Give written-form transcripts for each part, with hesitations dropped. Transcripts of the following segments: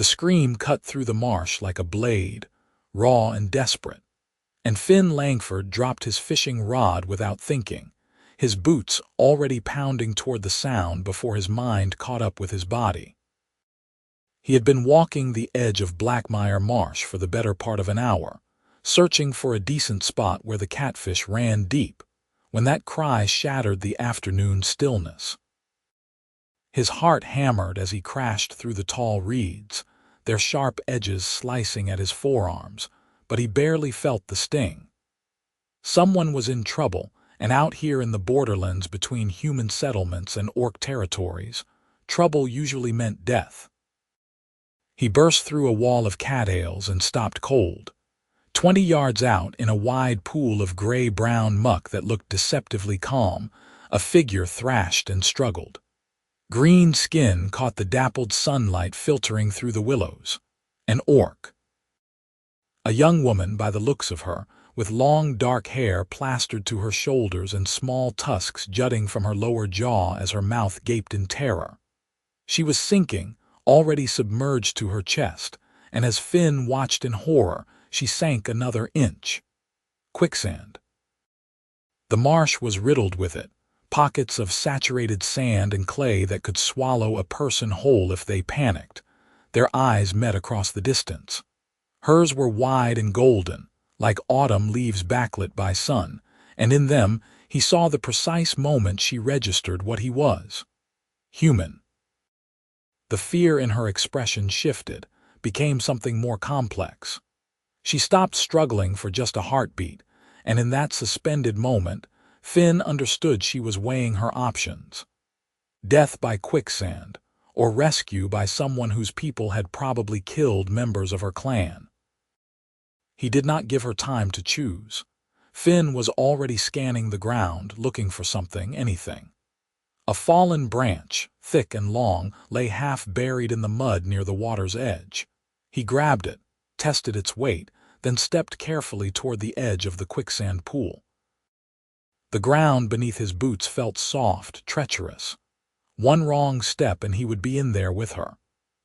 The scream cut through the marsh like a blade, raw and desperate. And Finn Langford dropped his fishing rod without thinking, his boots already pounding toward the sound before his mind caught up with his body. He had been walking the edge of Blackmire Marsh for the better part of an hour, searching for a decent spot where the catfish ran deep, when that cry shattered the afternoon stillness. His heart hammered as he crashed through the tall reeds, their sharp edges slicing at his forearms, but he barely felt the sting. Someone was in trouble, and out here in the borderlands between human settlements and orc territories, trouble usually meant death. He burst through a wall of cattails and stopped cold. 20 yards out, in a wide pool of gray-brown muck that looked deceptively calm, a figure thrashed and struggled. Green skin caught the dappled sunlight filtering through the willows. An orc. A young woman, by the looks of her, with long dark hair plastered to her shoulders and small tusks jutting from her lower jaw as her mouth gaped in terror. She was sinking, already submerged to her chest, and as Finn watched in horror, she sank another inch. Quicksand. The marsh was riddled with it, pockets of saturated sand and clay that could swallow a person whole if they panicked. Their eyes met across the distance. Hers were wide and golden, like autumn leaves backlit by sun, and in them he saw the precise moment she registered what he was. Human. The fear in her expression shifted, became something more complex. She stopped struggling for just a heartbeat, and in that suspended moment, Finn understood she was weighing her options. Death by quicksand, or rescue by someone whose people had probably killed members of her clan. He did not give her time to choose. Finn was already scanning the ground, looking for something, anything. A fallen branch, thick and long, lay half buried in the mud near the water's edge. He grabbed it, tested its weight, then stepped carefully toward the edge of the quicksand pool. The ground beneath his boots felt soft, treacherous. One wrong step and he would be in there with her.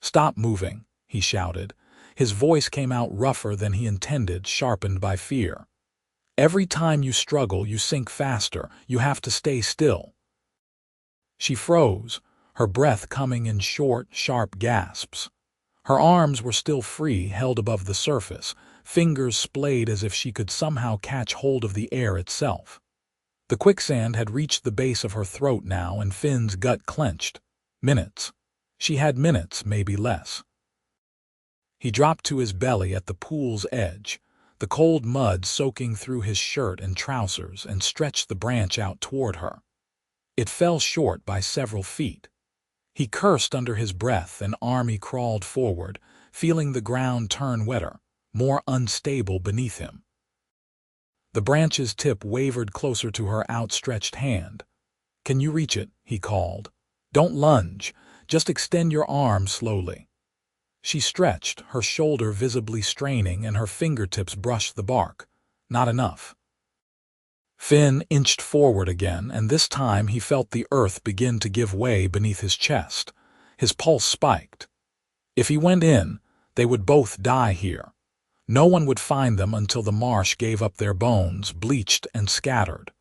"Stop moving," he shouted. His voice came out rougher than he intended, sharpened by fear. "Every time you struggle, you sink faster. You have to stay still." She froze, her breath coming in short, sharp gasps. Her arms were still free, held above the surface, fingers splayed as if she could somehow catch hold of the air itself. The quicksand had reached the base of her throat now, and Finn's gut clenched. Minutes. She had minutes, maybe less. He dropped to his belly at the pool's edge, the cold mud soaking through his shirt and trousers, and stretched the branch out toward her. It fell short by several feet. He cursed under his breath, and Army crawled forward, feeling the ground turn wetter, more unstable beneath him. The branch's tip wavered closer to her outstretched hand. "Can you reach it?" he called. "Don't lunge, just extend your arm slowly." She stretched, her shoulder visibly straining, and her fingertips brushed the bark. Not enough. Finn inched forward again, and this time he felt the earth begin to give way beneath his chest. His pulse spiked. If he went in, they would both die here. No one would find them until the marsh gave up their bones, bleached and scattered.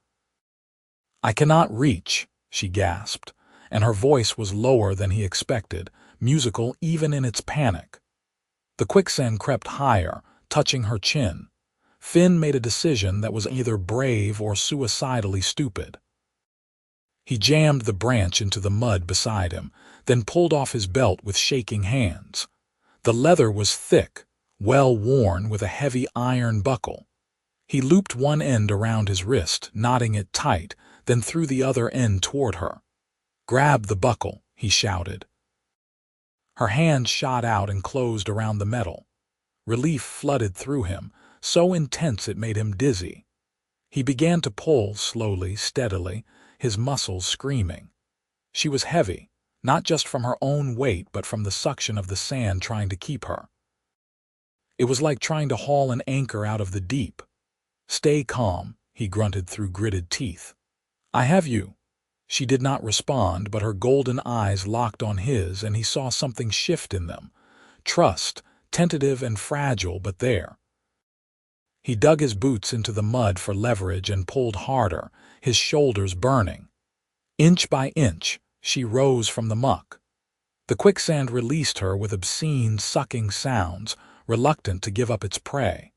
"I cannot reach," she gasped, and her voice was lower than he expected, musical even in its panic. The quicksand crept higher, touching her chin. Finn made a decision that was either brave or suicidally stupid. He jammed the branch into the mud beside him, then pulled off his belt with shaking hands. The leather was thick, well worn, with a heavy iron buckle. He looped one end around his wrist, knotting it tight, then threw the other end toward her. "Grab the buckle," he shouted. Her hand shot out and closed around the metal. Relief flooded through him, so intense it made him dizzy. He began to pull slowly, steadily, his muscles screaming. She was heavy, not just from her own weight but from the suction of the sand trying to keep her. It was like trying to haul an anchor out of the deep. "Stay calm," he grunted through gritted teeth. "I have you." She did not respond, but her golden eyes locked on his, and he saw something shift in them. trust, tentative and fragile, but there. He dug his boots into the mud for leverage and pulled harder, his shoulders burning. Inch by inch, she rose from the muck. The quicksand released her with obscene, sucking sounds, reluctant to give up its prey.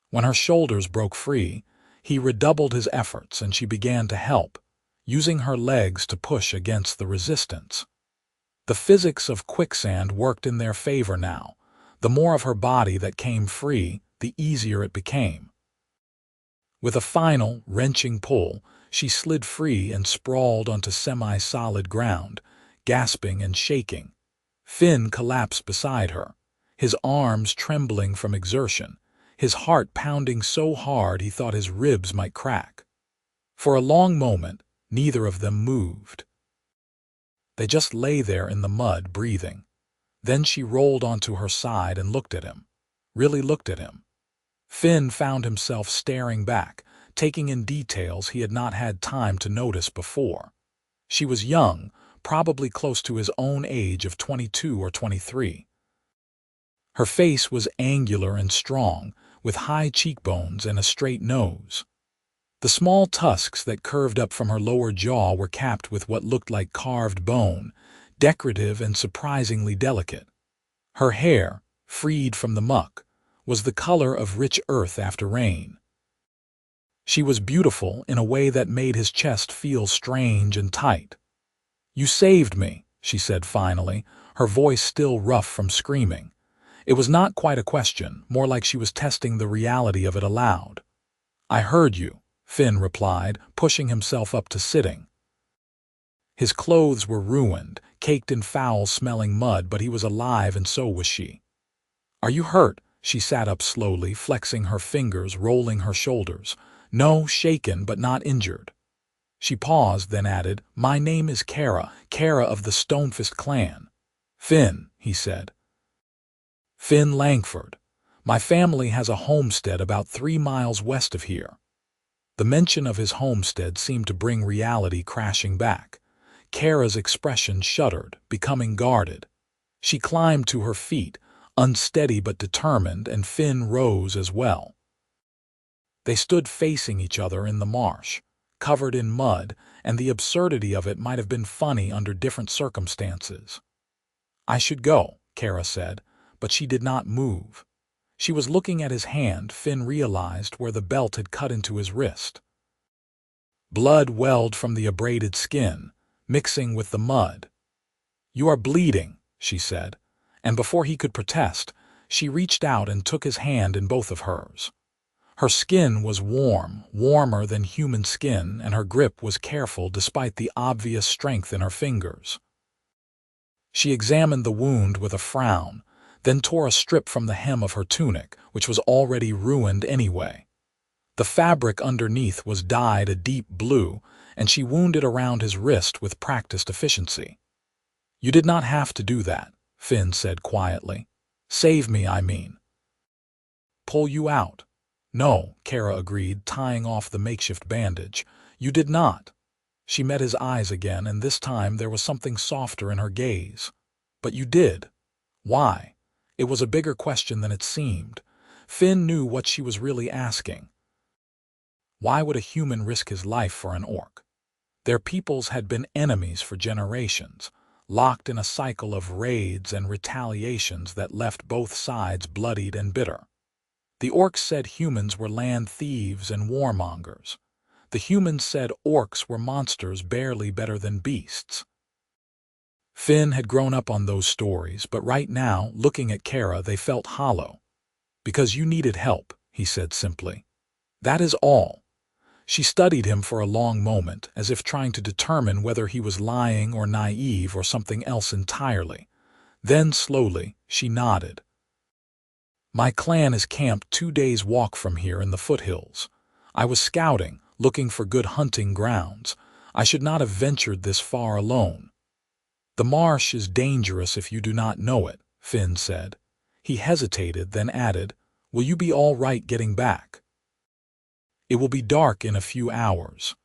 When her shoulders broke free, he redoubled his efforts and she began to help, using her legs to push against the resistance. The physics of quicksand worked in their favor now. The more of her body that came free, the easier it became. With a final, wrenching pull, she slid free and sprawled onto semi-solid ground, gasping and shaking. Finn collapsed beside her, his arms trembling from exertion, his heart pounding so hard he thought his ribs might crack. For a long moment, neither of them moved. They just lay there in the mud, breathing. Then she rolled onto her side and looked at him. Really looked at him. Finn found himself staring back, taking in details he had not had time to notice before. She was young, probably close to his own age of 22 or 23. Her face was angular and strong, with high cheekbones and a straight nose. The small tusks that curved up from her lower jaw were capped with what looked like carved bone, decorative and surprisingly delicate. Her hair, freed from the muck, was the color of rich earth after rain. She was beautiful in a way that made his chest feel strange and tight. "You saved me," she said finally, her voice still rough from screaming. It was not quite a question, more like she was testing the reality of it aloud. "I heard you," Finn replied, pushing himself up to sitting. His clothes were ruined, caked in foul-smelling mud, but he was alive and so was she. "Are you hurt?" She sat up slowly, flexing her fingers, rolling her shoulders. "No, shaken, but not injured." She paused, then added, "My name is Kerra, Kerra of the Stonefist clan." "Finn," he said. "Finn Langford. My family has a homestead about 3 miles west of here." The mention of his homestead seemed to bring reality crashing back. Kerra's expression shuddered, becoming guarded. She climbed to her feet, unsteady but determined, and Finn rose as well. They stood facing each other in the marsh, covered in mud, and the absurdity of it might have been funny under different circumstances. "I should go," Kerra said, but she did not move. She was looking at his hand. Finn realized where the belt had cut into his wrist. Blood welled from the abraded skin, mixing with the mud. "You are bleeding," she said, and before he could protest, she reached out and took his hand in both of hers. Her skin was warm, warmer than human skin, and her grip was careful despite the obvious strength in her fingers. She examined the wound with a frown, then tore a strip from the hem of her tunic, which was already ruined anyway. The fabric underneath was dyed a deep blue, and she wound it around his wrist with practiced efficiency. "You did not have to do that," Finn said quietly. "Save me, I mean." "Pull you out." "No," Kerra agreed, tying off the makeshift bandage. "You did not." She met his eyes again, and this time there was something softer in her gaze. "But you did. Why?" It was a bigger question than it seemed. Finn knew what she was really asking. Why would a human risk his life for an orc? Their peoples had been enemies for generations, locked in a cycle of raids and retaliations that left both sides bloodied and bitter. The orcs said humans were land thieves and warmongers. The humans said orcs were monsters barely better than beasts. Finn had grown up on those stories, but right now, looking at Kerra, they felt hollow. "Because you needed help," he said simply. "That is all." She studied him for a long moment, as if trying to determine whether he was lying or naive or something else entirely. Then, slowly, she nodded. "My clan is camped 2 days' walk from here in the foothills. I was scouting, looking for good hunting grounds. I should not have ventured this far alone." "The marsh is dangerous if you do not know it," Finn said. He hesitated, then added, "Will you be all right getting back?" "It will be dark in a few hours."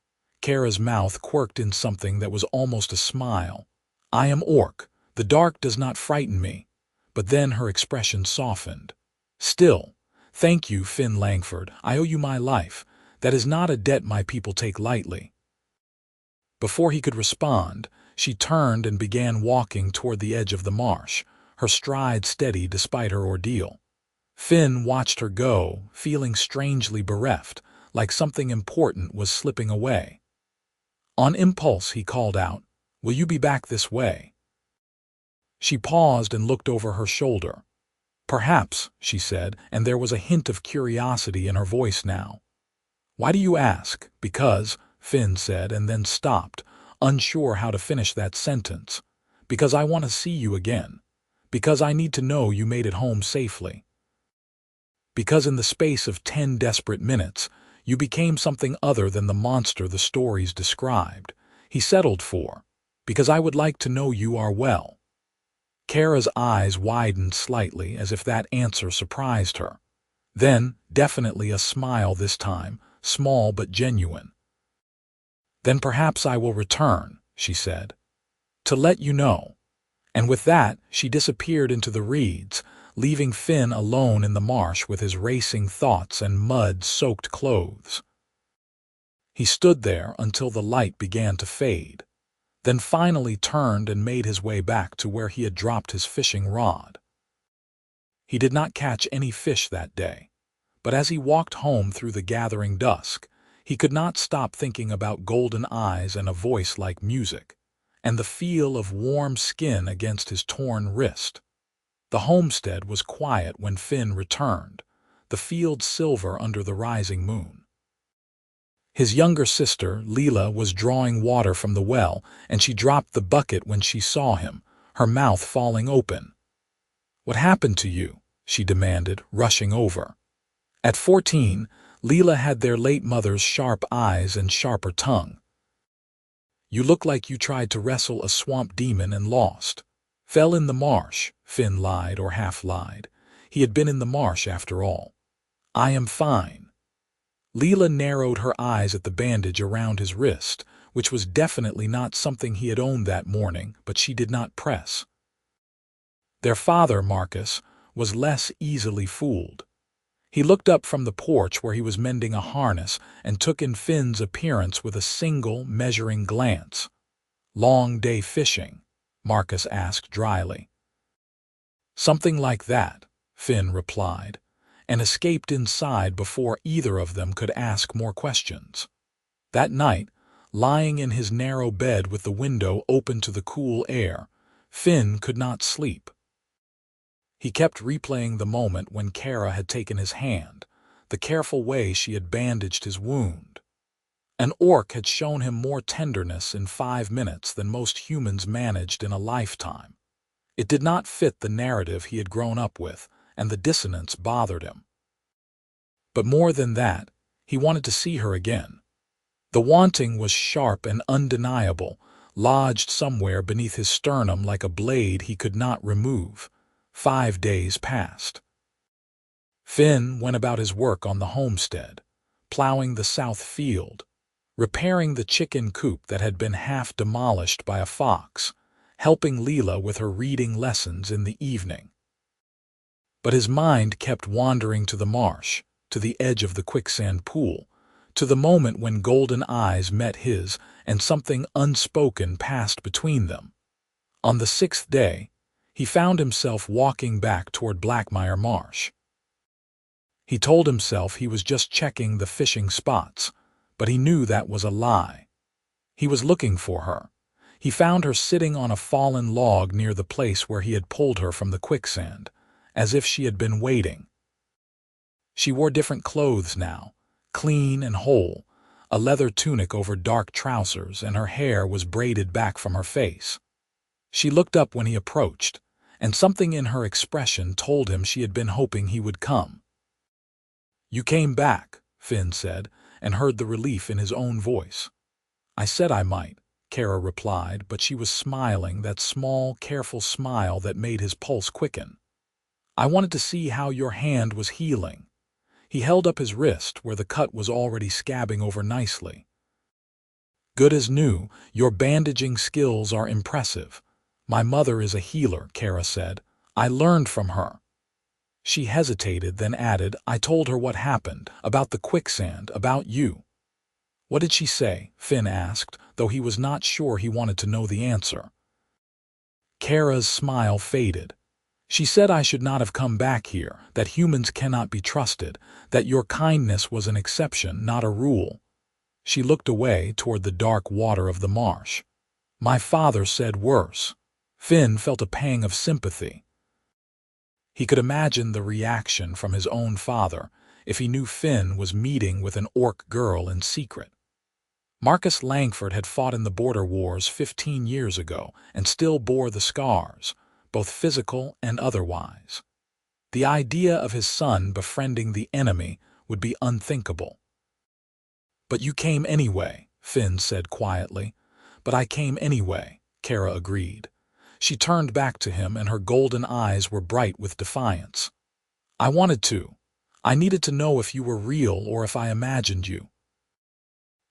Kerra's mouth quirked in something that was almost a smile. "I am orc. The dark does not frighten me. but then her expression softened. "Still, thank you, Finn Langford. I owe you my life. That is not a debt my people take lightly." Before he could respond, she turned and began walking toward the edge of the marsh, her stride steady despite her ordeal. Finn watched her go, feeling strangely bereft, like something important was slipping away. On impulse, he called out, "Will you be back this way?" She paused and looked over her shoulder. "Perhaps," she said, and there was a hint of curiosity in her voice now. "Why do you ask?" "Because," Finn said, and then stopped, unsure how to finish that sentence. "Because I want to see you again. Because I need to know you made it home safely. Because in the space of 10 desperate minutes, you became something other than the monster the stories described," he settled for. "Because I would like to know you are well." Kerra's eyes widened slightly as if that answer surprised her. Then, definitely a smile this time, small but genuine. "Then perhaps I will return," she said, "to let you know." And with that, she disappeared into the reeds, leaving Finn alone in the marsh with his racing thoughts and mud-soaked clothes. He stood there until the light began to fade, then finally turned and made his way back to where he had dropped his fishing rod. He did not catch any fish that day, but as he walked home through the gathering dusk, he could not stop thinking about golden eyes and a voice like music, and the feel of warm skin against his torn wrist. The homestead was quiet when Finn returned, the fields silver under the rising moon. His younger sister, Leela, was drawing water from the well, and she dropped the bucket when she saw him, her mouth falling open. "What happened to you?" she demanded, rushing over. At 14, Leela had their late mother's sharp eyes and sharper tongue. "You look like you tried to wrestle a swamp demon and lost." "Fell in the marsh," Finn lied or half-lied. He had been in the marsh after all. "I am fine." Leela narrowed her eyes at the bandage around his wrist, which was definitely not something he had owned that morning, but she did not press. Their father, Marcus, was less easily fooled. He looked up from the porch where he was mending a harness and took in Finn's appearance with a single, measuring glance. "Long day fishing?" Marcus asked dryly. "Something like that," Finn replied, and escaped inside before either of them could ask more questions. That night, lying in his narrow bed with the window open to the cool air, Finn could not sleep. He kept replaying the moment when Kerra had taken his hand, the careful way she had bandaged his wound. An orc had shown him more tenderness in 5 minutes than most humans managed in a lifetime. It did not fit the narrative he had grown up with, and the dissonance bothered him. But more than that, he wanted to see her again. The wanting was sharp and undeniable, lodged somewhere beneath his sternum like a blade he could not remove. 5 days passed. Finn went about his work on the homestead, plowing the south field, repairing the chicken coop that had been half demolished by a fox, helping Leela with her reading lessons in the evening. But his mind kept wandering to the marsh, to the edge of the quicksand pool, to the moment when golden eyes met his and something unspoken passed between them. On the 6th day, he found himself walking back toward Blackmire Marsh. He told himself he was just checking the fishing spots, but he knew that was a lie. He was looking for her. He found her sitting on a fallen log near the place where he had pulled her from the quicksand, as if she had been waiting. She wore different clothes now, clean and whole, a leather tunic over dark trousers, and her hair was braided back from her face. She looked up when he approached, and something in her expression told him she had been hoping he would come. "You came back," Finn said, and heard the relief in his own voice. "I said I might," Kerra replied, but she was smiling, that small, careful smile that made his pulse quicken. "I wanted to see how your hand was healing." He held up his wrist where the cut was already scabbing over nicely. "Good as new. Your bandaging skills are impressive." "My mother is a healer," Kerra said. I learned from her." She hesitated, then added, "I told her what happened, about the quicksand, about you." "What did she say?" Finn asked, though he was not sure he wanted to know the answer. Kerra's smile faded. "She said I should not have come back here, that humans cannot be trusted, that your kindness was an exception, not a rule." She looked away toward the dark water of the marsh. "My father said worse." Finn felt a pang of sympathy. He could imagine the reaction from his own father if he knew Finn was meeting with an orc girl in secret. Marcus Langford had fought in the border wars 15 years ago and still bore the scars, both physical and otherwise. The idea of his son befriending the enemy would be unthinkable. "But you came anyway," Finn said quietly. "But I came anyway," Kerra agreed. She turned back to him, and her golden eyes were bright with defiance. "I wanted to. I needed to know if you were real or if I imagined you."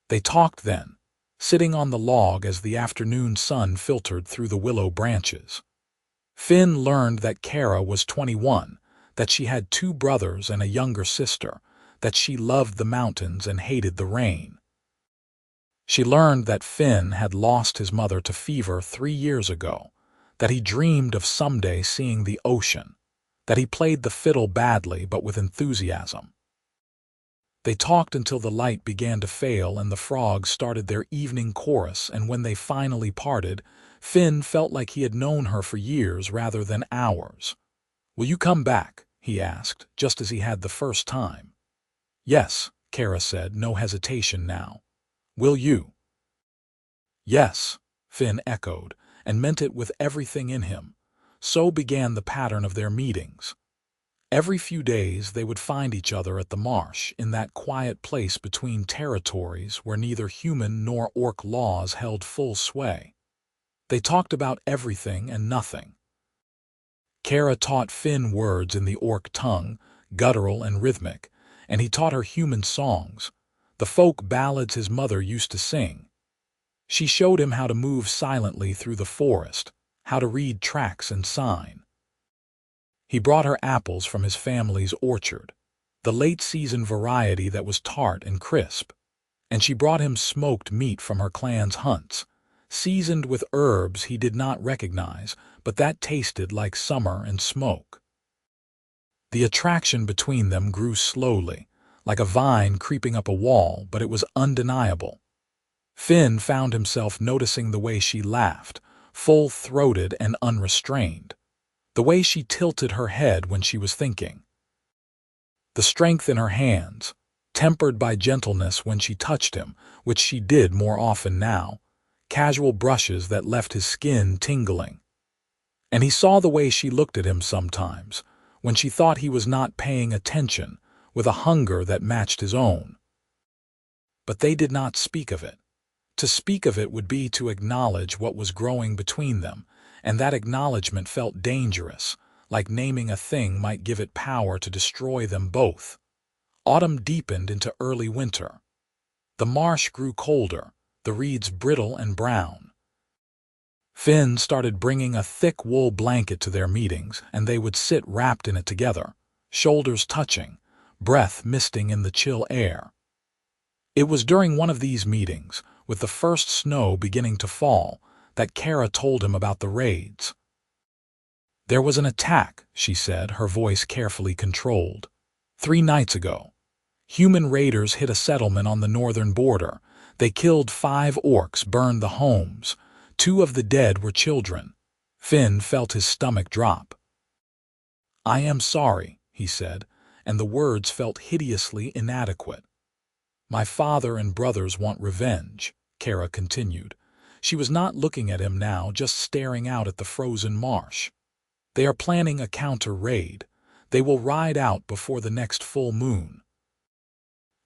They talked then, sitting on the log as the afternoon sun filtered through the willow branches. Finn learned that Kerra was 21, that she had 2 brothers and a younger sister, that she loved the mountains and hated the rain. She learned that Finn had lost his mother to fever 3 years ago, that he dreamed of someday seeing the ocean, that he played the fiddle badly but with enthusiasm. They talked until the light began to fail and the frogs started their evening chorus, and when they finally parted, Finn felt like he had known her for years rather than hours. "Will you come back?" he asked, just as he had the first time. "Yes," Kerra said, no hesitation now. "Will you?" "Yes," Finn echoed, and meant it with everything in him. So began the pattern of their meetings. Every few days they would find each other at the marsh, in that quiet place between territories where neither human nor orc laws held full sway. They talked about everything and nothing. Kerra taught Finn words in the orc tongue, guttural and rhythmic, and he taught her human songs, the folk ballads his mother used to sing. She showed him how to move silently through the forest, how to read tracks and sign. He brought her apples from his family's orchard, the late-season variety that was tart and crisp, and she brought him smoked meat from her clan's hunts, seasoned with herbs he did not recognize, but that tasted like summer and smoke. The attraction between them grew slowly, like a vine creeping up a wall, but it was undeniable. Finn found himself noticing the way she laughed, full-throated and unrestrained, the way she tilted her head when she was thinking, the strength in her hands, tempered by gentleness when she touched him, which she did more often now, casual brushes that left his skin tingling. And he saw the way she looked at him sometimes, when she thought he was not paying attention, with a hunger that matched his own. But they did not speak of it. To speak of it would be to acknowledge what was growing between them, and that acknowledgement felt dangerous, like naming a thing might give it power to destroy them both. Autumn deepened into early winter. The marsh grew colder, the reeds brittle and brown. Finn started bringing a thick wool blanket to their meetings, and they would sit wrapped in it together, shoulders touching, breath misting in the chill air. It was during one of these meetings, with the first snow beginning to fall, that Kerra told him about the raids. "There was an attack," she said, her voice carefully controlled. 3 nights ago. Human raiders hit a settlement on the northern border. They killed 5 orcs, burned the homes. 2 of the dead were children." Finn felt his stomach drop. "I am sorry," he said, and the words felt hideously inadequate. "My father and brothers want revenge," Kerra continued. She was not looking at him now, just staring out at the frozen marsh. "They are planning a counter-raid. They will ride out before the next full moon."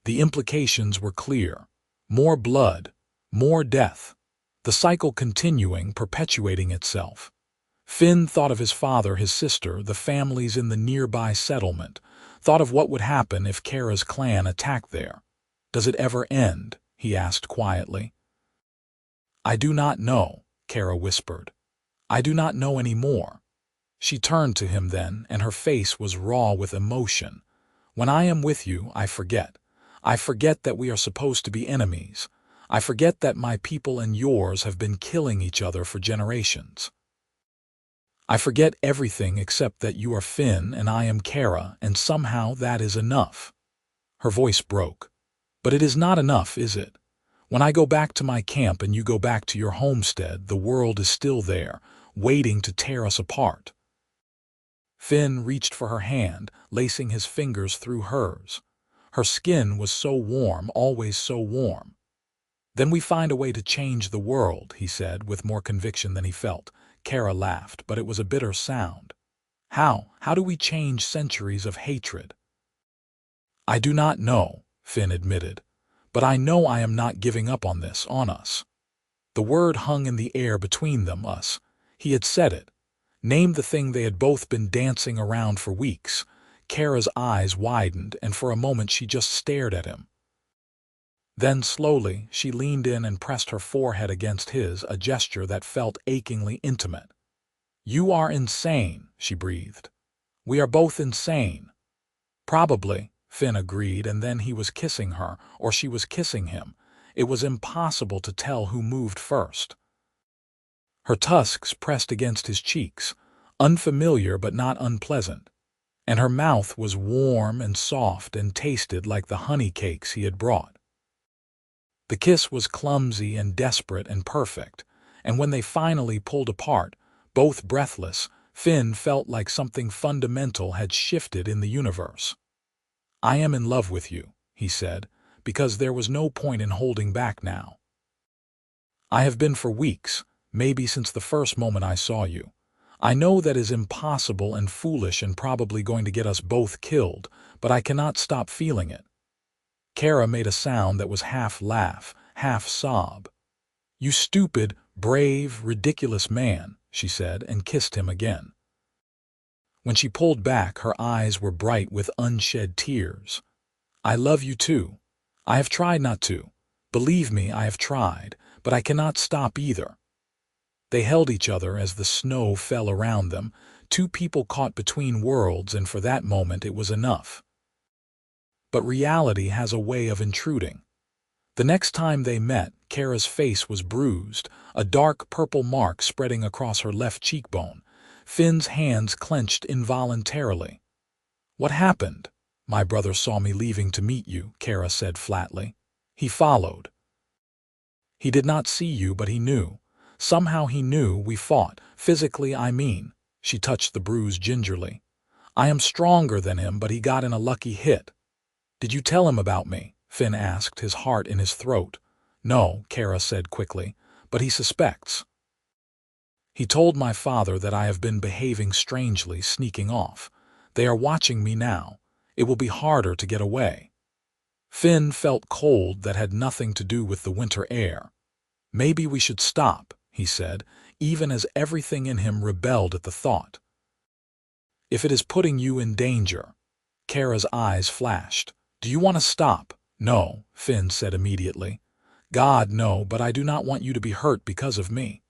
The implications were clear. More blood, more death. The cycle continuing, perpetuating itself. Finn thought of his father, his sister, the families in the nearby settlement, thought of what would happen if Kerra's clan attacked there. "Does it ever end?" he asked quietly. "I do not know," Kerra whispered. "I do not know any more." She turned to him then, and her face was raw with emotion. When I am with you, I forget. I forget that we are supposed to be enemies. I forget that my people and yours have been killing each other for generations. I forget everything except that you are Finn and I am Kerra, and somehow that is enough. Her voice broke. But it is not enough, is it? When I go back to my camp and you go back to your homestead, the world is still there, waiting to tear us apart. Finn reached for her hand, lacing his fingers through hers. Her skin was so warm, always so warm. Then we find a way to change the world, he said, with more conviction than he felt. Kerra laughed, but it was a bitter sound. How? How do we change centuries of hatred? I do not know, Finn admitted, but I know I am not giving up on this, on us. The word hung in the air between them, us. He had said it. Named the thing they had both been dancing around for weeks. Kerra's eyes widened, and for a moment she just stared at him. Then, slowly, she leaned in and pressed her forehead against his, a gesture that felt achingly intimate. You are insane, she breathed. We are both insane. Probably, Finn agreed, and then he was kissing her, or she was kissing him. It was impossible to tell who moved first. Her tusks pressed against his cheeks, unfamiliar but not unpleasant, and her mouth was warm and soft and tasted like the honey cakes he had brought. The kiss was clumsy and desperate and perfect, and when they finally pulled apart, both breathless, Finn felt like something fundamental had shifted in the universe. I am in love with you, he said, because there was no point in holding back now. I have been for weeks, maybe since the first moment I saw you. I know that is impossible and foolish and probably going to get us both killed, but I cannot stop feeling it. Kerra made a sound that was half laugh, half sob. You stupid, brave, ridiculous man, she said, and kissed him again. When she pulled back, her eyes were bright with unshed tears. I love you too. I have tried not to. Believe me, I have tried, but I cannot stop either. They held each other as the snow fell around them, two people caught between worlds, and for that moment it was enough. But reality has a way of intruding. The next time they met, Kerra's face was bruised, a dark purple mark spreading across her left cheekbone. Finn's hands clenched involuntarily. What happened? My brother saw me leaving to meet you, Kerra said flatly. He followed. He did not see you, but he knew. Somehow he knew we fought, physically I mean. She touched the bruise gingerly. I am stronger than him, but he got in a lucky hit. Did you tell him about me? Finn asked, his heart in his throat. No, Kerra said quickly, but he suspects. He told my father that I have been behaving strangely, sneaking off. They are watching me now. It will be harder to get away. Finn felt cold that had nothing to do with the winter air. Maybe we should stop, he said, even as everything in him rebelled at the thought. If it is putting you in danger. Kerra's eyes flashed. Do you want to stop? No, Finn said immediately. God, no, but I do not want you to be hurt because of me.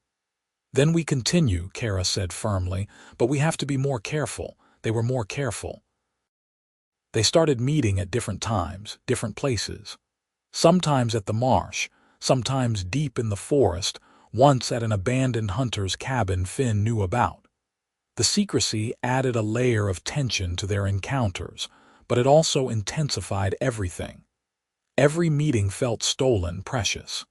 Then we continue, Kerra said firmly, but we have to be more careful. They were more careful. They started meeting at different times, different places. Sometimes at the marsh, sometimes deep in the forest, once at an abandoned hunter's cabin Finn knew about. The secrecy added a layer of tension to their encounters, but it also intensified everything. Every meeting felt stolen, precious.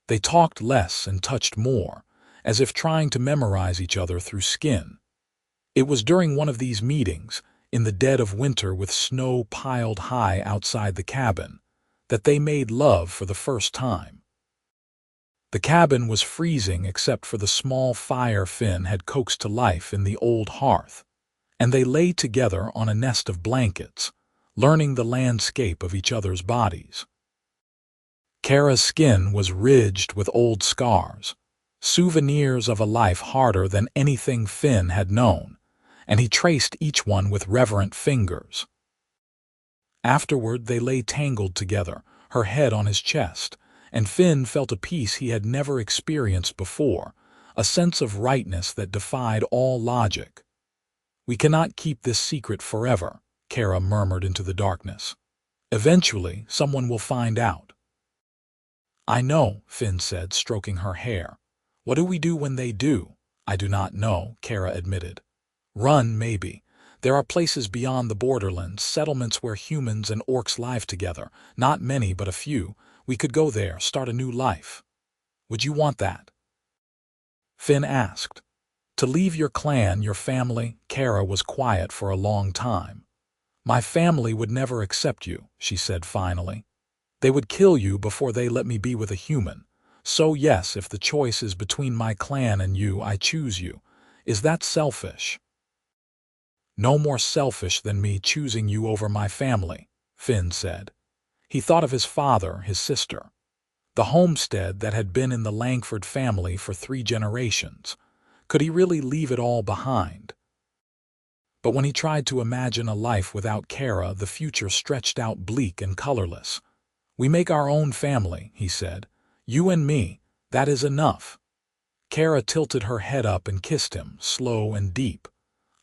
They talked less and touched more, as if trying to memorize each other through skin. It was during one of these meetings, in the dead of winter with snow piled high outside the cabin, that they made love for the first time. The cabin was freezing except for the small fire Finn had coaxed to life in the old hearth, and they lay together on a nest of blankets, learning the landscape of each other's bodies. Kerra's skin was ridged with old scars, souvenirs of a life harder than anything Finn had known, and he traced each one with reverent fingers. Afterward they lay tangled together, her head on his chest, and Finn felt a peace he had never experienced before, a sense of rightness that defied all logic. "We cannot keep this secret forever," Kerra murmured into the darkness. "Eventually, someone will find out." "I know," Finn said, stroking her hair. "What do we do when they do?" "I do not know," Kerra admitted. "Run, maybe. There are places beyond the borderlands, settlements where humans and orcs live together. Not many, but a few. We could go there, start a new life." "Would you want that?" Finn asked. "To leave your clan, your family?" Kerra was quiet for a long time. "My family would never accept you," she said finally. "They would kill you before they let me be with a human. So yes, if the choice is between my clan and you, I choose you. Is that selfish?" "No more selfish than me choosing you over my family," Finn said. He thought of his father, his sister, the homestead that had been in the Langford family for 3 generations. Could he really leave it all behind? But when he tried to imagine a life without Kerra, the future stretched out bleak and colorless. "We make our own family," he said. "You and me, that is enough." Kerra tilted her head up and kissed him, slow and deep.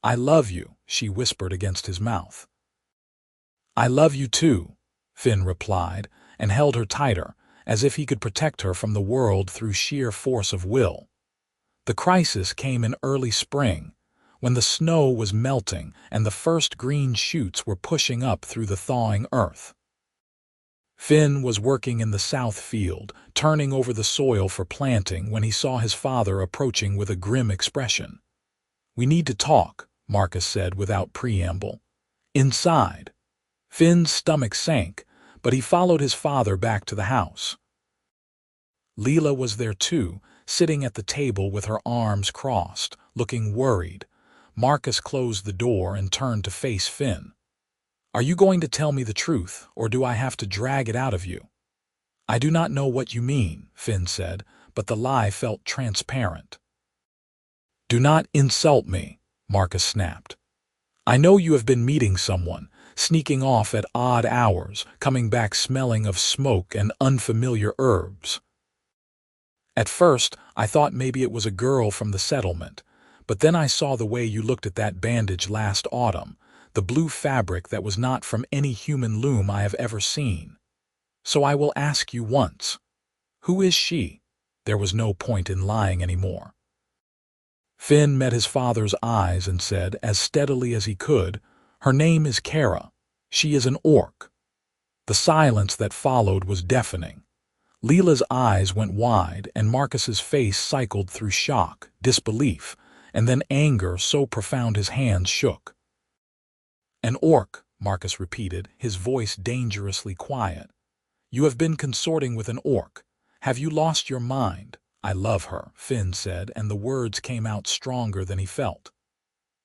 "I love you," she whispered against his mouth. "I love you too," Finn replied, and held her tighter, as if he could protect her from the world through sheer force of will. The crisis came in early spring, when the snow was melting and the first green shoots were pushing up through the thawing earth. Finn was working in the south field, turning over the soil for planting, when he saw his father approaching with a grim expression. "We need to talk," Marcus said without preamble. "Inside." Finn's stomach sank, but he followed his father back to the house. Leela was there too, sitting at the table with her arms crossed, looking worried. Marcus closed the door and turned to face Finn. "Are you going to tell me the truth, or do I have to drag it out of you?" "I do not know what you mean," Finn said, but the lie felt transparent. "Do not insult me," Marcus snapped. "I know you have been meeting someone, sneaking off at odd hours, coming back smelling of smoke and unfamiliar herbs. At first, I thought maybe it was a girl from the settlement, but then I saw the way you looked at that bandage last autumn, the blue fabric that was not from any human loom I have ever seen. So I will ask you once. Who is she?" There was no point in lying anymore. Finn met his father's eyes and said, as steadily as he could, "Her name is Kerra. She is an orc." The silence that followed was deafening. Leela's eyes went wide, and Marcus's face cycled through shock, disbelief, and then anger so profound his hands shook. "An orc," Marcus repeated, his voice dangerously quiet. "You have been consorting with an orc. Have you lost your mind?" "I love her," Finn said, and the words came out stronger than he felt.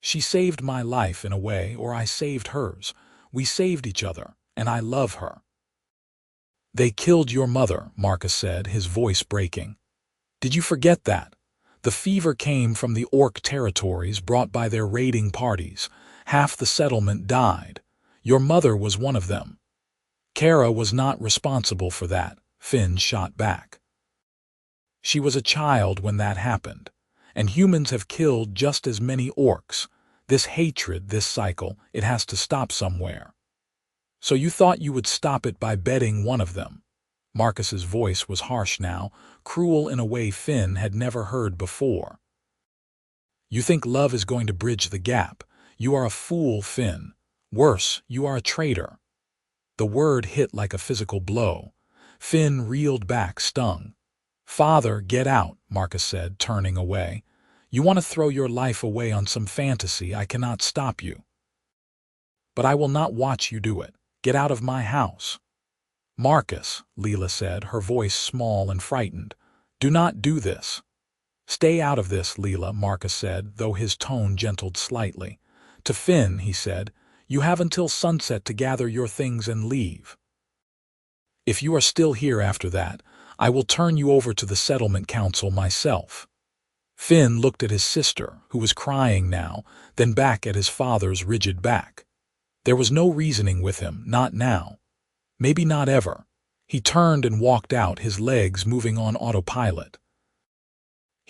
"She saved my life in a way, or I saved hers. We saved each other, and I love her." "They killed your mother," Marcus said, his voice breaking. "Did you forget that? The fever came from the orc territories brought by their raiding parties. Half the settlement died. Your mother was one of them." "Kerra was not responsible for that," Finn shot back. "She was a child when that happened, and humans have killed just as many orcs. This hatred, this cycle, it has to stop somewhere." "So you thought you would stop it by bedding one of them?" Marcus's voice was harsh now, cruel in a way Finn had never heard before. "You think love is going to bridge the gap. You are a fool, Finn. Worse, you are a traitor." The word hit like a physical blow. Finn reeled back, stung. "Father, get out," Marcus said, turning away. "You want to throw your life away on some fantasy. I cannot stop you." "But I will not watch you do it. Get out of my house." "Marcus," Leela said, her voice small and frightened, "do not do this." "Stay out of this, Leela," Marcus said, though his tone gentled slightly. To Finn, he said, "You have until sunset to gather your things and leave. If you are still here after that, I will turn you over to the settlement council myself." Finn looked at his sister, who was crying now, then back at his father's rigid back. There was no reasoning with him, not now. Maybe not ever. He turned and walked out, his legs moving on autopilot.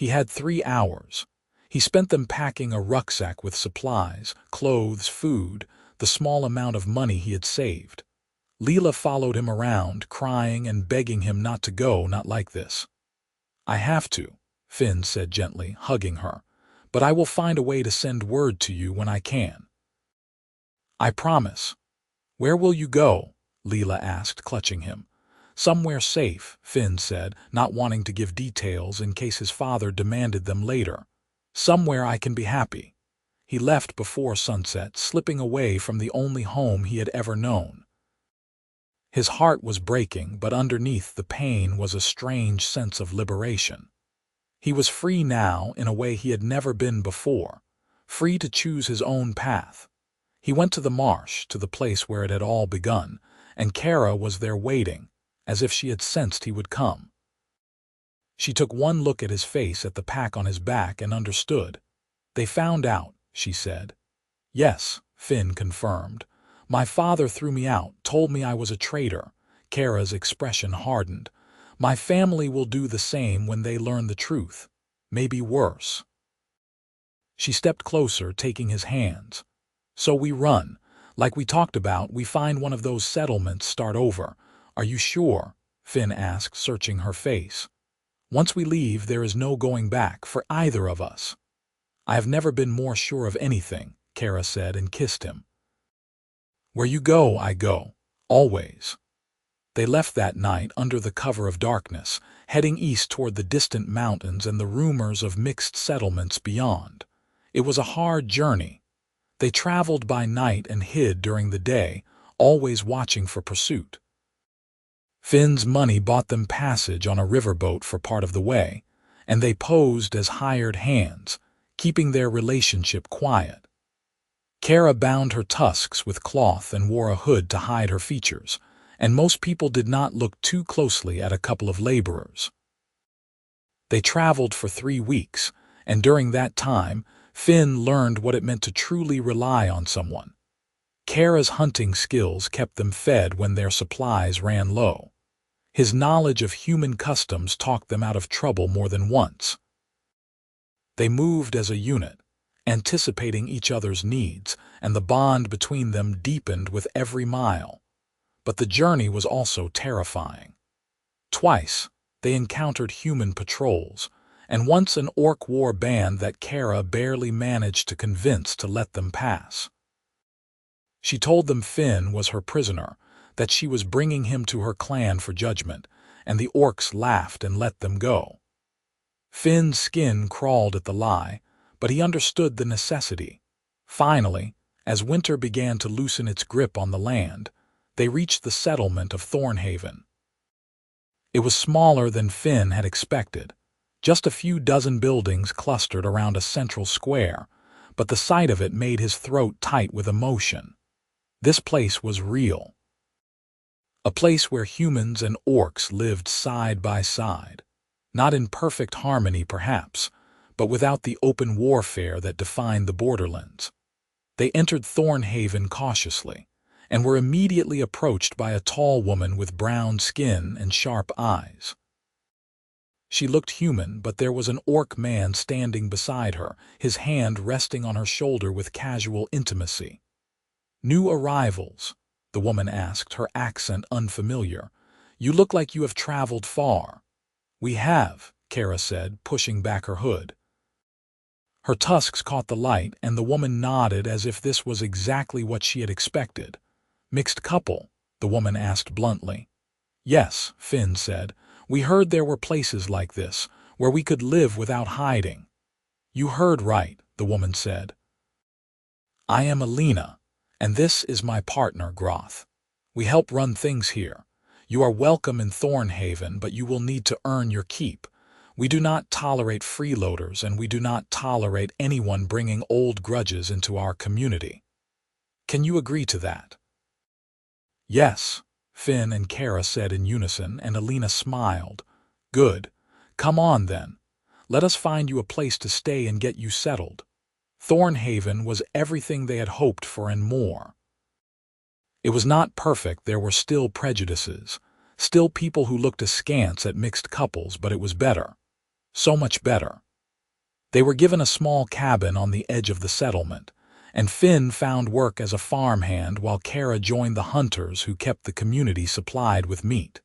He had 3 hours. He spent them packing a rucksack with supplies, clothes, food, the small amount of money he had saved. Leela followed him around, crying and begging him not to go, not like this. "I have to," Finn said gently, hugging her, "but I will find a way to send word to you when I can." "I promise." "Where will you go?" Leela asked, clutching him. "Somewhere safe," Finn said, not wanting to give details in case his father demanded them later. "Somewhere I can be happy." He left before sunset, slipping away from the only home he had ever known. His heart was breaking, but underneath the pain was a strange sense of liberation. He was free now in a way he had never been before, free to choose his own path. He went to the marsh, to the place where it had all begun, and Kerra was there waiting, as if she had sensed he would come. She took one look at his face, at the pack on his back, and understood. "They found out," she said. "Yes," Finn confirmed. "My father threw me out, told me I was a traitor." Kerra's expression hardened. "My family will do the same when they learn the truth. Maybe worse." She stepped closer, taking his hands. "So we run. Like we talked about, we find one of those settlements, start over. Are you sure?" Finn asked, searching her face. "Once we leave, there is no going back, for either of us." "I have never been more sure of anything," Kerra said, and kissed him. "Where you go, I go. Always." They left that night under the cover of darkness, heading east toward the distant mountains and the rumors of mixed settlements beyond. It was a hard journey. They traveled by night and hid during the day, always watching for pursuit. Finn's money bought them passage on a riverboat for part of the way, and they posed as hired hands, keeping their relationship quiet. Kerra bound her tusks with cloth and wore a hood to hide her features, and most people did not look too closely at a couple of laborers. They traveled for 3 weeks, and during that time, Finn learned what it meant to truly rely on someone. Kerra's hunting skills kept them fed when their supplies ran low. His knowledge of human customs talked them out of trouble more than once. They moved as a unit, anticipating each other's needs, and the bond between them deepened with every mile. But the journey was also terrifying. Twice, they encountered human patrols, and once an orc war band that Kerra barely managed to convince to let them pass. She told them Finn was her prisoner, that she was bringing him to her clan for judgment, and the orcs laughed and let them go. Finn's skin crawled at the lie, but he understood the necessity. Finally, as winter began to loosen its grip on the land, they reached the settlement of Thornhaven. It was smaller than Finn had expected, just a few dozen buildings clustered around a central square, but the sight of it made his throat tight with emotion. This place was real. A place where humans and orcs lived side by side. Not in perfect harmony, perhaps, but without the open warfare that defined the borderlands. They entered Thornhaven cautiously, and were immediately approached by a tall woman with brown skin and sharp eyes. She looked human, but there was an orc man standing beside her, his hand resting on her shoulder with casual intimacy. "New arrivals?" the woman asked, her accent unfamiliar. "You look like you have traveled far." "We have," Kerra said, pushing back her hood. Her tusks caught the light, and the woman nodded as if this was exactly what she had expected. "Mixed couple?" the woman asked bluntly. "Yes," Finn said. "We heard there were places like this, where we could live without hiding." "You heard right," the woman said. "I am Alina, and this is my partner, Groth. We help run things here. You are welcome in Thornhaven, but you will need to earn your keep. We do not tolerate freeloaders, and we do not tolerate anyone bringing old grudges into our community. Can you agree to that?" "Yes," Finn and Kerra said in unison, and Alina smiled. "Good. Come on, then. Let us find you a place to stay and get you settled." Thornhaven was everything they had hoped for and more. It was not perfect. There were still prejudices, still people who looked askance at mixed couples, but it was better. So much better. They were given a small cabin on the edge of the settlement, and Finn found work as a farmhand while Kerra joined the hunters who kept the community supplied with meat.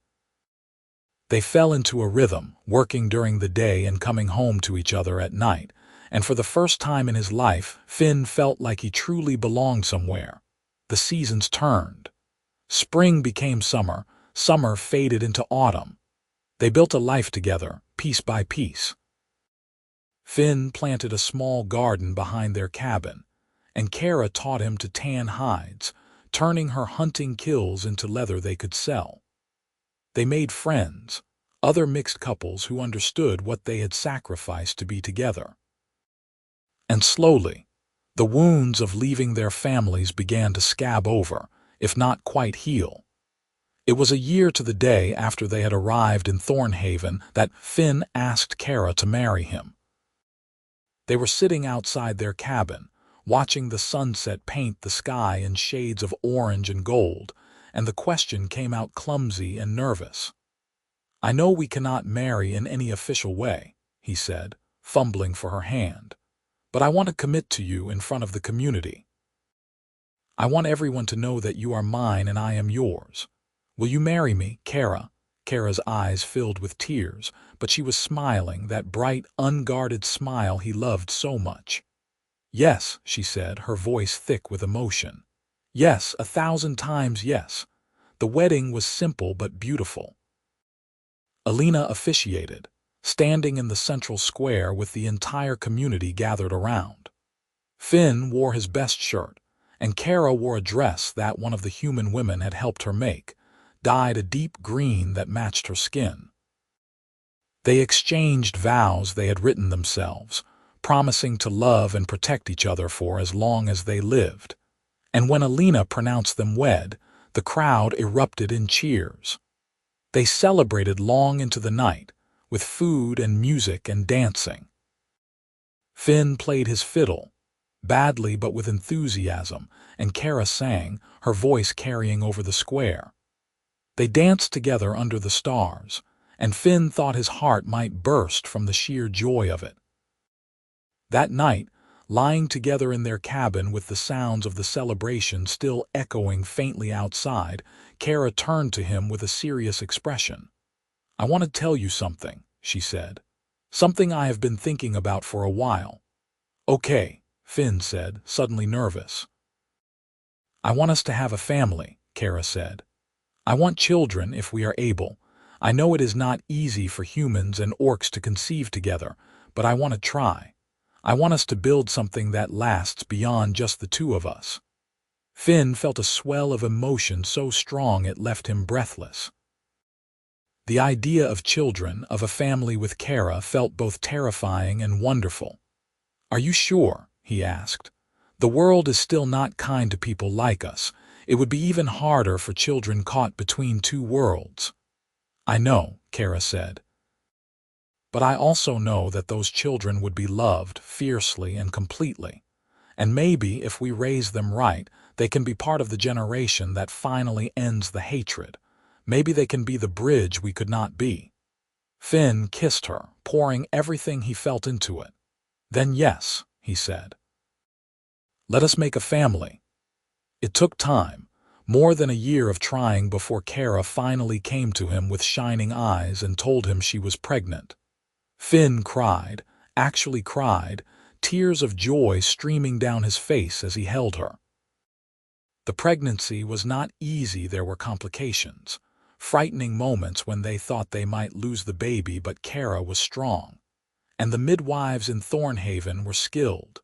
They fell into a rhythm, working during the day and coming home to each other at night, and for the first time in his life, Finn felt like he truly belonged somewhere. The seasons turned. Spring became summer, summer faded into autumn. They built a life together, piece by piece. Finn planted a small garden behind their cabin, and Kerra taught him to tan hides, turning her hunting kills into leather they could sell. They made friends, other mixed couples who understood what they had sacrificed to be together. And slowly, the wounds of leaving their families began to scab over, if not quite heal. It was a year to the day after they had arrived in Thornhaven that Finn asked Kerra to marry him. They were sitting outside their cabin, watching the sunset paint the sky in shades of orange and gold, and the question came out clumsy and nervous. "I know we cannot marry in any official way," he said, fumbling for her hand, "but I want to commit to you in front of the community. I want everyone to know that you are mine and I am yours. Will you marry me, Kerra?" Kerra's eyes filled with tears, but she was smiling, that bright, unguarded smile he loved so much. "Yes," she said, her voice thick with emotion. "Yes, 1,000 times yes." The wedding was simple but beautiful. Alina officiated, standing in the central square with the entire community gathered around. Finn wore his best shirt, and Kerra wore a dress that one of the human women had helped her make, dyed a deep green that matched her skin. They exchanged vows they had written themselves, promising to love and protect each other for as long as they lived. And when Alina pronounced them wed, the crowd erupted in cheers. They celebrated long into the night, with food and music and dancing. Finn played his fiddle, badly but with enthusiasm, and Kerra sang, her voice carrying over the square. They danced together under the stars, and Finn thought his heart might burst from the sheer joy of it. That night, lying together in their cabin with the sounds of the celebration still echoing faintly outside, Kerra turned to him with a serious expression. "I want to tell you something," she said. "Something I have been thinking about for a while." "Okay," Finn said, suddenly nervous. "I want us to have a family," Kerra said. "I want children if we are able. I know it is not easy for humans and orcs to conceive together, but I want to try. I want us to build something that lasts beyond just the two of us." Finn felt a swell of emotion so strong it left him breathless. The idea of children, of a family with Kerra, felt both terrifying and wonderful. "Are you sure?" he asked. "The world is still not kind to people like us. It would be even harder for children caught between two worlds." "I know," Kerra said. "But I also know that those children would be loved fiercely and completely. And maybe, if we raise them right, they can be part of the generation that finally ends the hatred. Maybe they can be the bridge we could not be." Finn kissed her, pouring everything he felt into it. "Then yes," he said. "Let us make a family." It took time, more than a year of trying, before Kerra finally came to him with shining eyes and told him she was pregnant. Finn cried, actually cried, tears of joy streaming down his face as he held her. The pregnancy was not easy. There were complications, frightening moments when they thought they might lose the baby, but Kerra was strong, and the midwives in Thornhaven were skilled.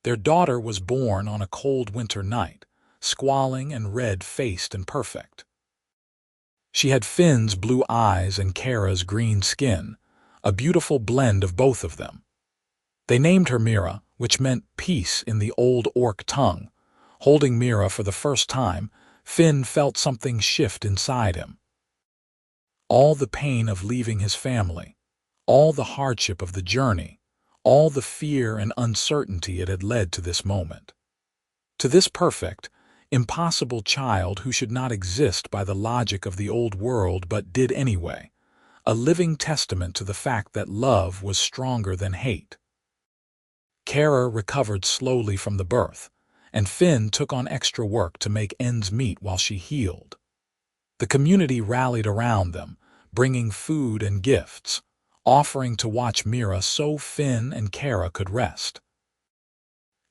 Their daughter was born on a cold winter night, squalling and red-faced and perfect. She had Finn's blue eyes and Kerra's green skin, a beautiful blend of both of them. They named her Mira, which meant peace in the old orc tongue. Holding Mira for the first time, Finn felt something shift inside him. All the pain of leaving his family, all the hardship of the journey, all the fear and uncertainty it had led to this moment. To this perfect, impossible child who should not exist by the logic of the old world but did anyway, a living testament to the fact that love was stronger than hate. Kerra recovered slowly from the birth, and Finn took on extra work to make ends meet while she healed. The community rallied around them, bringing food and gifts, offering to watch Mira so Finn and Kerra could rest.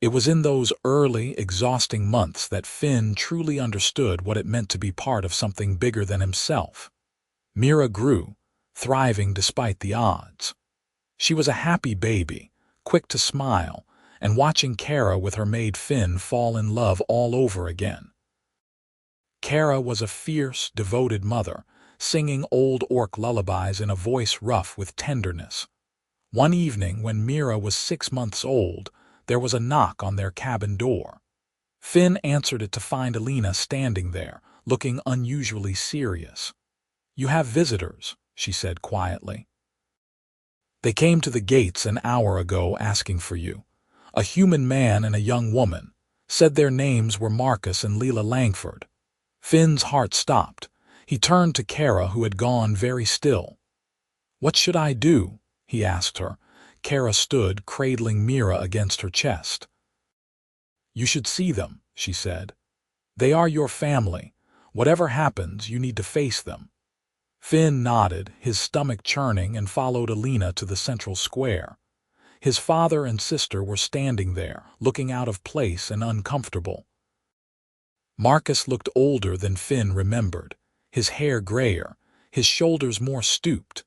It was in those early, exhausting months that Finn truly understood what it meant to be part of something bigger than himself. Mira grew, thriving despite the odds. She was a happy baby, quick to smile, and watching Kerra with her maid Finn fall in love all over again. Kerra was a fierce, devoted mother, singing old orc lullabies in a voice rough with tenderness. One evening, when Mira was 6 months old, there was a knock on their cabin door. Finn answered it to find Alina standing there, looking unusually serious. "You have visitors," she said quietly. "They came to the gates an hour ago asking for you. A human man and a young woman. Said their names were Marcus and Leela Langford." Finn's heart stopped. He turned to Kerra, who had gone very still. "What should I do?" he asked her. Kerra stood, cradling Mira against her chest. "You should see them," she said. "They are your family. Whatever happens, you need to face them." Finn nodded, his stomach churning, and followed Alina to the central square. His father and sister were standing there, looking out of place and uncomfortable. Marcus looked older than Finn remembered, his hair grayer, his shoulders more stooped.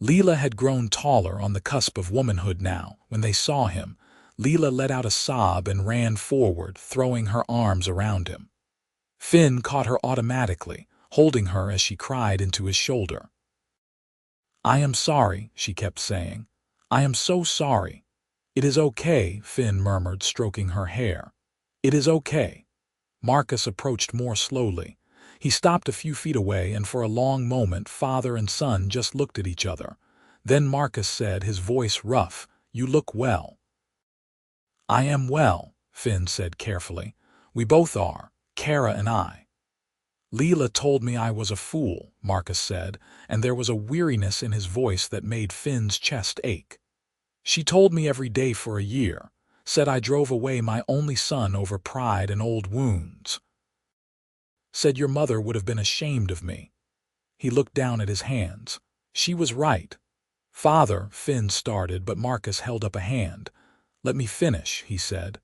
Leela had grown taller, on the cusp of womanhood now. When they saw him, Leela let out a sob and ran forward, throwing her arms around him. Finn caught her automatically, holding her as she cried into his shoulder. "I am sorry," she kept saying. "I am so sorry." "It is okay," Finn murmured, stroking her hair. "It is okay." Marcus approached more slowly. He stopped a few feet away, and for a long moment father and son just looked at each other. Then Marcus said, his voice rough, "You look well." "I am well," Finn said carefully. "We both are, Kerra and I." "Leela told me I was a fool," Marcus said, and there was a weariness in his voice that made Finn's chest ache. "She told me every day for a year, said I drove away my only son over pride and old wounds. Said your mother would have been ashamed of me." He looked down at his hands. "She was right." "Father," Finn started, but Marcus held up a hand. "Let me finish," he said.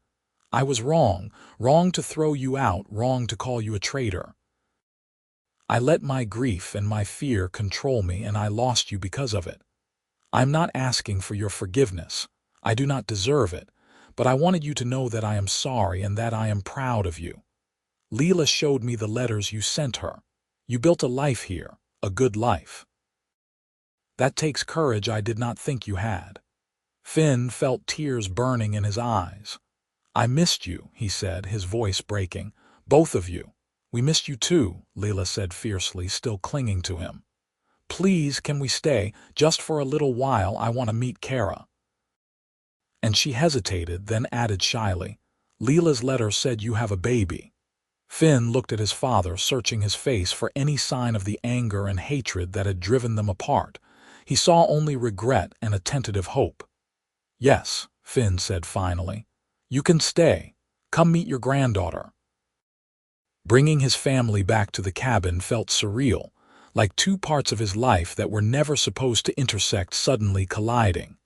"I was wrong, wrong to throw you out, wrong to call you a traitor. I let my grief and my fear control me, and I lost you because of it. I'm not asking for your forgiveness. I do not deserve it, but I wanted you to know that I am sorry and that I am proud of you. Leela showed me the letters you sent her. You built a life here, a good life. That takes courage I did not think you had." Finn felt tears burning in his eyes. "I missed you," he said, his voice breaking. "Both of you." "We missed you too," Leela said fiercely, still clinging to him. "Please, can we stay? Just for a little while, I want to meet Kerra." And she hesitated, then added shyly, "Leela's letter said you have a baby." Finn looked at his father, searching his face for any sign of the anger and hatred that had driven them apart. He saw only regret and a tentative hope. "Yes," Finn said finally. "You can stay. Come meet your granddaughter." Bringing his family back to the cabin felt surreal, like two parts of his life that were never supposed to intersect suddenly colliding.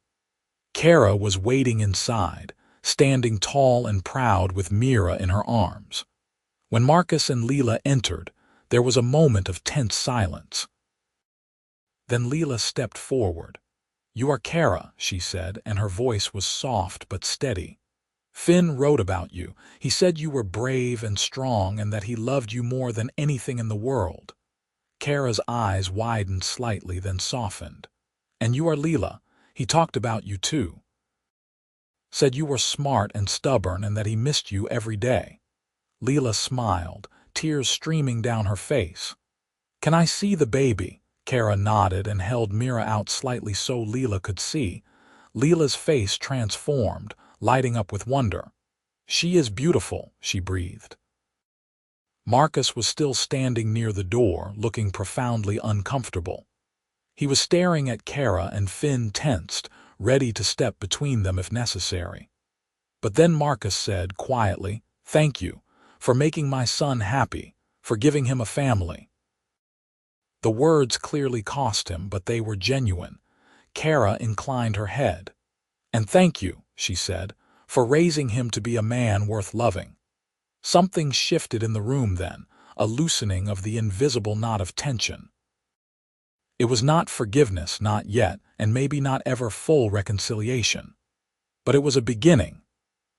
Kerra was waiting inside, standing tall and proud with Mira in her arms. When Marcus and Leela entered, there was a moment of tense silence. Then Leela stepped forward. "You are Kerra," she said, and her voice was soft but steady. "Finn wrote about you. He said you were brave and strong and that he loved you more than anything in the world." Kerra's eyes widened slightly, then softened. "And you are Leela. He talked about you too. Said you were smart and stubborn and that he missed you every day." Leela smiled, tears streaming down her face. "Can I see the baby?" Kerra nodded and held Mira out slightly so Leela could see. Leela's face transformed, lighting up with wonder. "She is beautiful," she breathed. Marcus was still standing near the door, looking profoundly uncomfortable. He was staring at Kerra, and Finn tensed, ready to step between them if necessary. But then Marcus said quietly, "Thank you, for making my son happy, for giving him a family." The words clearly cost him, but they were genuine. Kerra inclined her head. "And thank you," she said, "for raising him to be a man worth loving." Something shifted in the room then, a loosening of the invisible knot of tension. It was not forgiveness, not yet, and maybe not ever full reconciliation. But it was a beginning.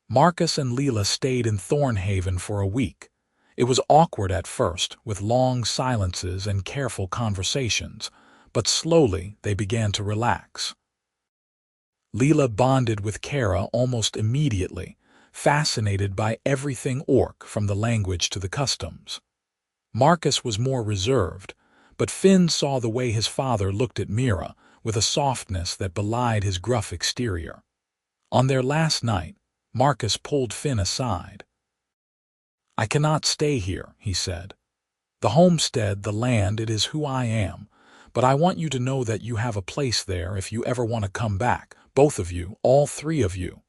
Marcus and Leela stayed in Thornhaven for a week. It was awkward at first, with long silences and careful conversations, but slowly they began to relax. Leela bonded with Kerra almost immediately, fascinated by everything Orc, from the language to the customs. Marcus was more reserved, but Finn saw the way his father looked at Mira, with a softness that belied his gruff exterior. On their last night, Marcus pulled Finn aside. "I cannot stay here," he said. "The homestead, the land, it is who I am, but I want you to know that you have a place there if you ever want to come back, both of you, all three of you."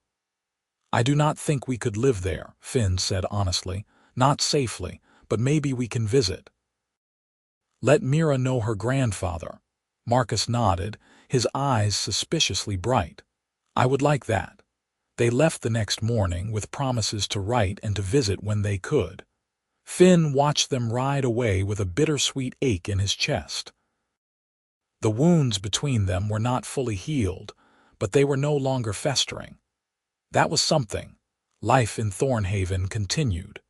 "I do not think we could live there," Finn said honestly. "Not safely, but maybe we can visit." "Let Mira know her grandfather." Marcus nodded, his eyes suspiciously bright. "I would like that." They left the next morning with promises to write and to visit when they could. Finn watched them ride away with a bittersweet ache in his chest. The wounds between them were not fully healed, but they were no longer festering. That was something. Life in Thornhaven continued.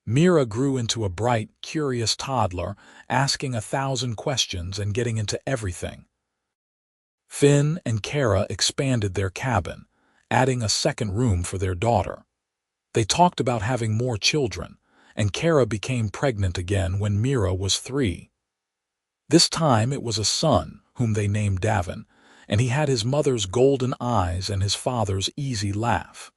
Mira grew into a bright, curious toddler, asking 1,000 questions and getting into everything. Finn and Kerra expanded their cabin, adding a second room for their daughter. They talked about having more children, and Kerra became pregnant again when Mira was 3. This time it was a son, whom they named Davin, and he had his mother's golden eyes and his father's easy laugh.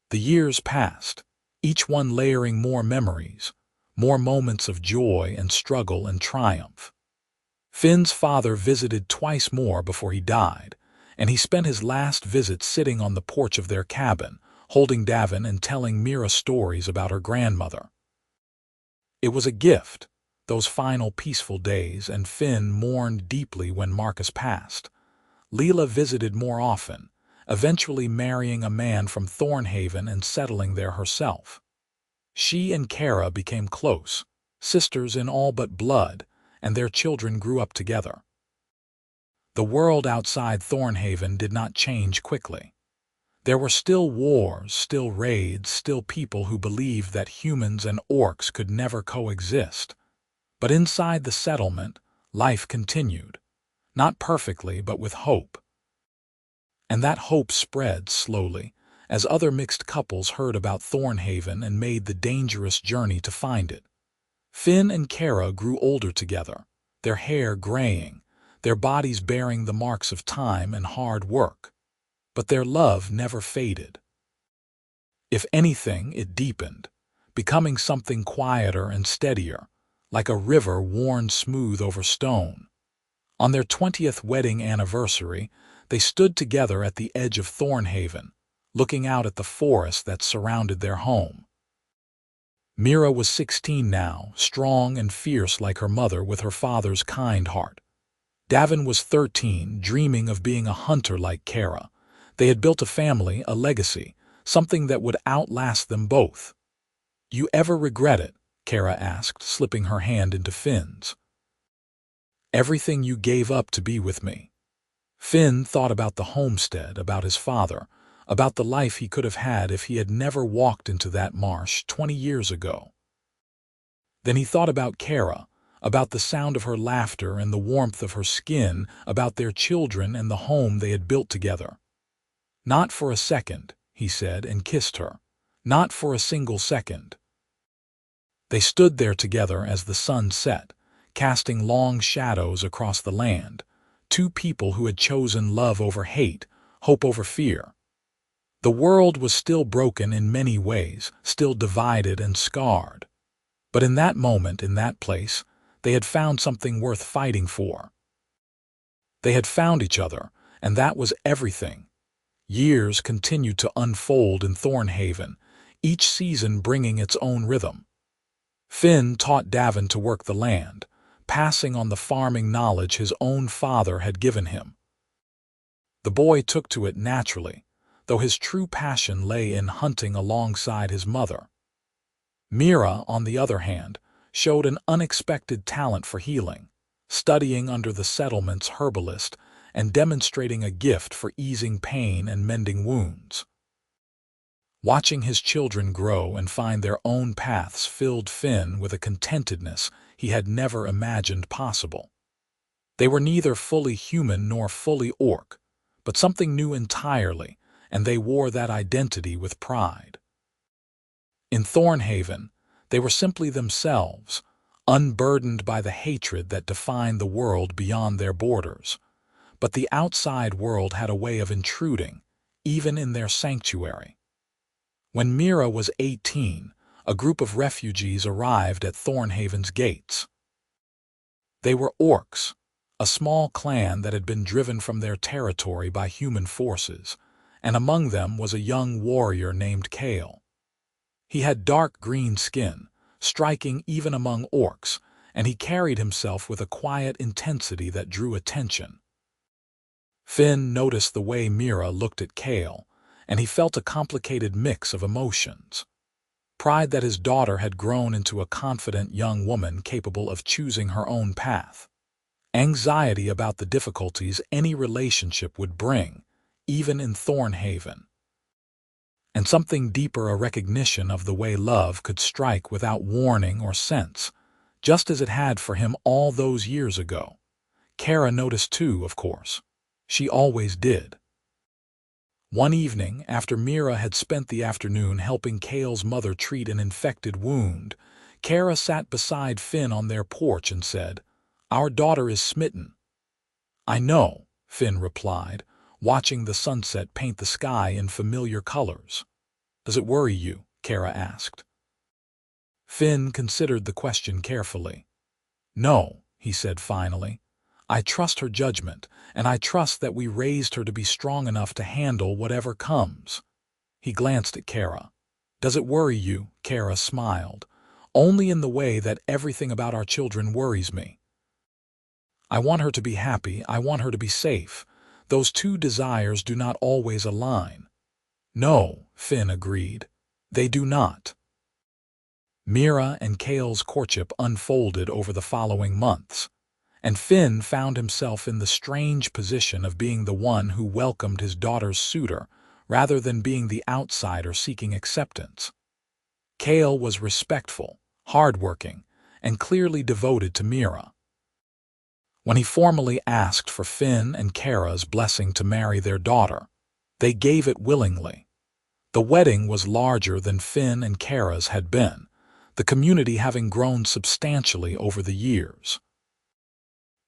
The years passed, each one layering more memories, more moments of joy and struggle and triumph. Finn's father visited twice more before he died, and he spent his last visit sitting on the porch of their cabin, holding Davin and telling Mira stories about her grandmother. It was a gift, those final peaceful days, and Finn mourned deeply when Marcus passed. Leela visited more often, eventually marrying a man from Thornhaven and settling there herself. She and Kerra became close, sisters in all but blood, and their children grew up together. The world outside Thornhaven did not change quickly. There were still wars, still raids, still people who believed that humans and orcs could never coexist. But inside the settlement, life continued. Not perfectly, but with hope. And that hope spread slowly, as other mixed couples heard about Thornhaven and made the dangerous journey to find it. Finn and Kerra grew older together, their hair graying, their bodies bearing the marks of time and hard work. But their love never faded. If anything, it deepened, becoming something quieter and steadier, like a river worn smooth over stone. On their 20th wedding anniversary, they stood together at the edge of Thornhaven, looking out at the forest that surrounded their home. Mira was 16 now, strong and fierce like her mother with her father's kind heart. Davin was 13, dreaming of being a hunter like Kerra. They had built a family, a legacy, something that would outlast them both. "You ever regret it?" Kerra asked, slipping her hand into Finn's. "Everything you gave up to be with me." Finn thought about the homestead, about his father, about the life he could have had if he had never walked into that marsh 20 years ago. Then he thought about Kerra, about the sound of her laughter and the warmth of her skin, about their children and the home they had built together. "Not for a second," he said, and kissed her. "Not for a single second." They stood there together as the sun set, casting long shadows across the land, two people who had chosen love over hate, hope over fear. The world was still broken in many ways, still divided and scarred. But in that moment, in that place, they had found something worth fighting for. They had found each other, and that was everything. Years continued to unfold in Thornhaven, each season bringing its own rhythm. Finn taught Davin to work the land, passing on the farming knowledge his own father had given him. The boy took to it naturally, though his true passion lay in hunting alongside his mother. Mira, on the other hand, showed an unexpected talent for healing, studying under the settlement's herbalist and demonstrating a gift for easing pain and mending wounds. Watching his children grow and find their own paths filled Finn with a contentedness he had never imagined possible. They were neither fully human nor fully orc, but something new entirely, and they wore that identity with pride. In Thornhaven, they were simply themselves, unburdened by the hatred that defined the world beyond their borders. But the outside world had a way of intruding, even in their sanctuary. When Mira was 18, a group of refugees arrived at Thornhaven's gates. They were orcs, a small clan that had been driven from their territory by human forces, and among them was a young warrior named Kale. He had dark green skin, striking even among orcs, and he carried himself with a quiet intensity that drew attention. Finn noticed the way Mira looked at Kale, and he felt a complicated mix of emotions. Pride that his daughter had grown into a confident young woman capable of choosing her own path. Anxiety about the difficulties any relationship would bring, even in Thornhaven. And something deeper, a recognition of the way love could strike without warning or sense, just as it had for him all those years ago. Kerra noticed too, of course. She always did. One evening, after Mira had spent the afternoon helping Kale's mother treat an infected wound, Kerra sat beside Finn on their porch and said, "Our daughter is smitten." "I know," Finn replied, watching the sunset paint the sky in familiar colors. "Does it worry you?" Kerra asked. Finn considered the question carefully. "No," he said finally. "I trust her judgment, and I trust that we raised her to be strong enough to handle whatever comes." He glanced at Kerra. "Does it worry you?" Kerra smiled. "Only in the way that everything about our children worries me. I want her to be happy, I want her to be safe. Those two desires do not always align." "No," Finn agreed. "They do not." Mira and Kale's courtship unfolded over the following months, and Finn found himself in the strange position of being the one who welcomed his daughter's suitor, rather than being the outsider seeking acceptance. Kale was respectful, hardworking, and clearly devoted to Mira. When he formally asked for Finn and Kerra's blessing to marry their daughter, they gave it willingly. The wedding was larger than Finn and Kerra's had been, the community having grown substantially over the years.